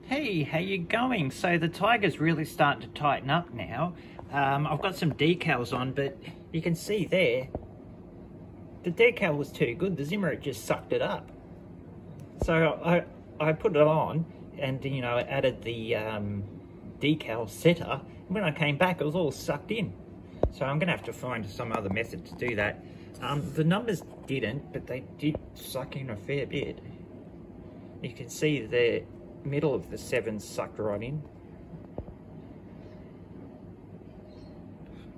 Hey, how you going? So the Tiger's really starting to tighten up now. I've got some decals on, but you can see there, the decal was too good. The Zimmer just sucked it up. So I put it on and, you know, added the decal setter. When I came back, it was all sucked in. So I'm going to have to find some other method to do that. The numbers didn't, but they did suck in a fair bit. You can see the middle of the 7 sucked right in.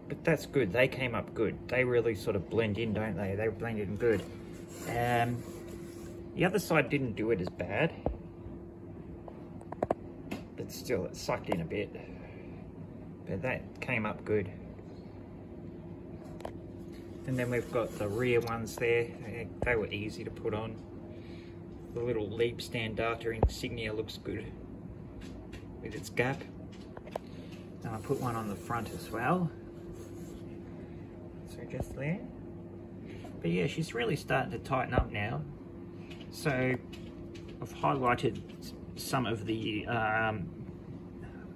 But that's good, they came up good. They really sort of blend in, don't they? They blend in good. The other side didn't do it as bad. But still, it sucked in a bit. But that came up good. And then we've got the rear ones there. They were easy to put on. The little leap stand data insignia looks good with its gap. And I put one on the front as well. So just there. But yeah, she's really starting to tighten up now. So I've highlighted some of the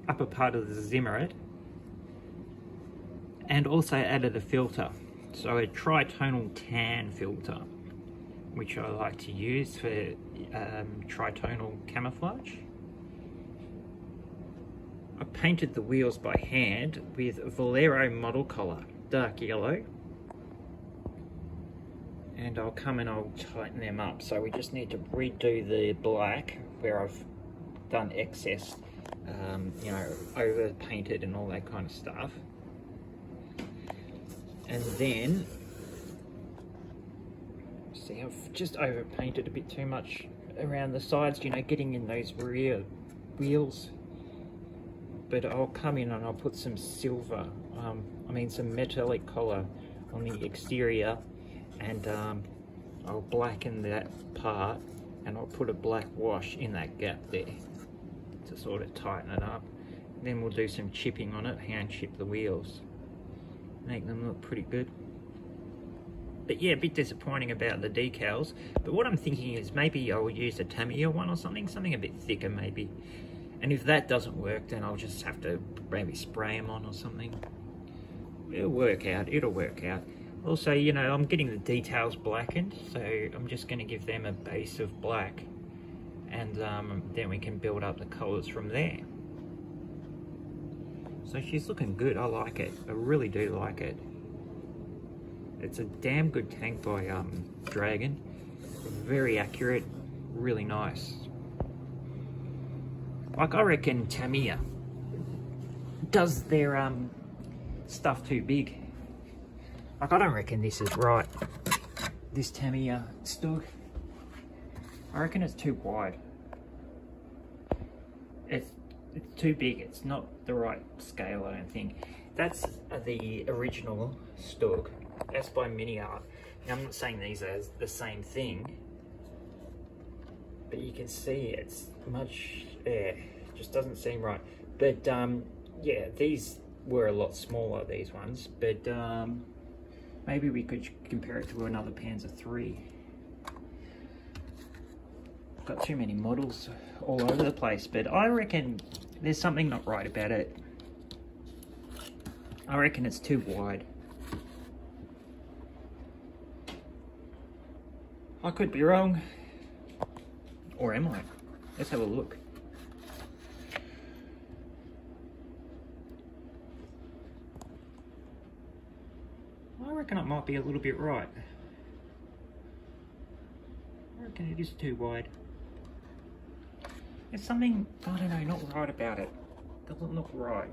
upper part of the Zimmerit and also added a filter. So a tritonal tan filter, which I like to use for tritonal camouflage. I painted the wheels by hand with Valero model color, dark yellow. And I'll come and I'll tighten them up. So we just need to redo the black where I've done excess, you know, over painted and all that kind of stuff. And then, see, I've just over painted a bit too much around the sides, you know, getting in those rear wheels. But I'll come in and I'll put some silver, some metallic color on the exterior, and I'll blacken that part and I'll put a black wash in that gap there to sort of tighten it up. Then we'll do some chipping on it, hand chip the wheels, make them look pretty good. But yeah, a bit disappointing about the decals. But what I'm thinking is maybe I'll use a Tamiya one or something a bit thicker maybe. And if that doesn't work, then I'll just have to maybe spray them on or something. It'll work out, it'll work out. Also, you know, I'm getting the details blackened, so I'm just going to give them a base of black. And then we can build up the colours from there. So she's looking good, I like it. I really do like it. It's a damn good tank by Dragon. Very accurate, really nice. Like, I reckon Tamiya does their stuff too big. Like, I don't reckon this is right. This Tamiya stock. I reckon it's too wide. It's too big. It's not the right scale, I don't think. That's the original stock. That's by Mini Art. Now, I'm not saying these are the same thing, but you can see it's much, yeah, just doesn't seem right. But yeah, these were a lot smaller, these ones, but maybe we could compare it to another Panzer III. Got too many models all over the place, but I reckon there's something not right about it. I reckon it's too wide. I could be wrong. Or am I? Let's have a look. I reckon it might be a little bit right. I reckon it is too wide. There's something, I don't know, not right about it. Doesn't look right.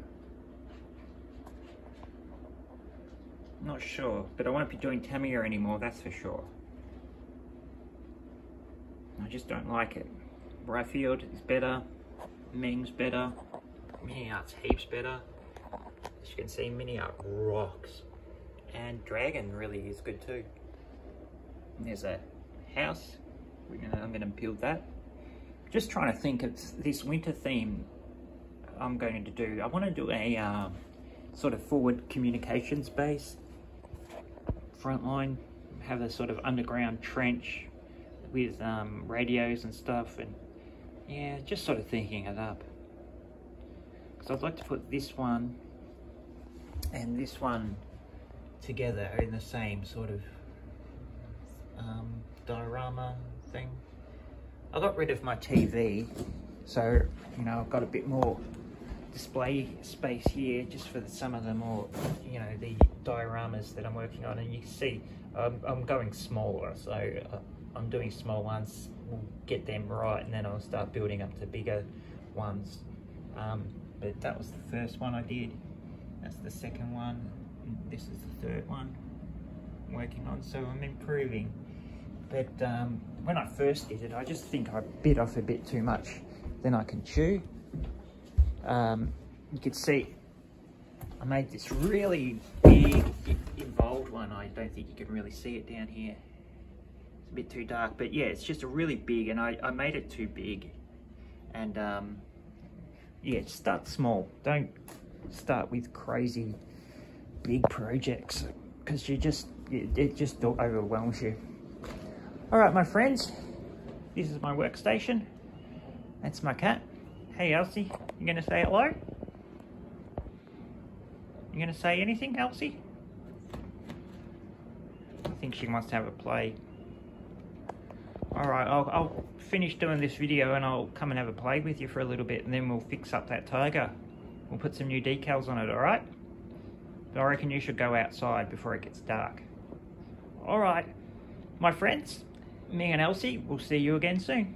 Not sure, but I won't be doing Tamiya anymore, that's for sure. I just don't like it. Bryfield is better, Ming's better, Mini Art's heaps better. As you can see, Mini Art rocks. And Dragon really is good too. And there's a house. I'm gonna build that. Just trying to think of this winter theme I'm going to do. I want to do a sort of forward communications base. Frontline, have a sort of underground trench with radios and stuff, and Yeah, just sort of thinking it up. Because I'd like to put this one and this one together in the same sort of diorama thing. I got rid of my TV, so you know I've got a bit more display space here just for some of the more, you know, the dioramas that I'm working on. And you can see I'm going smaller, so I'm doing small ones, we'll get them right, and then I'll start building up to bigger ones. But that was the first one I did, that's the second one, and this is the third one I'm working on, so I'm improving. But when I first did it, I just think I bit off a bit too much than I can chew. You can see I made this really big involved one. I don't think you can really see it down here, it's a bit too dark, but yeah, it's just a really big, and I made it too big. And yeah, start small, don't start with crazy big projects, because it just overwhelms you. All right, my friends, this is my workstation. That's my cat. Hey, Elsie, you gonna say hello? You gonna say anything, Elsie? I think she wants to have a play. All right, I'll finish doing this video and I'll come and have a play with you for a little bit, and then we'll fix up that tiger. We'll put some new decals on it, all right? But I reckon you should go outside before it gets dark. All right, my friends, me and Elsie, we'll see you again soon.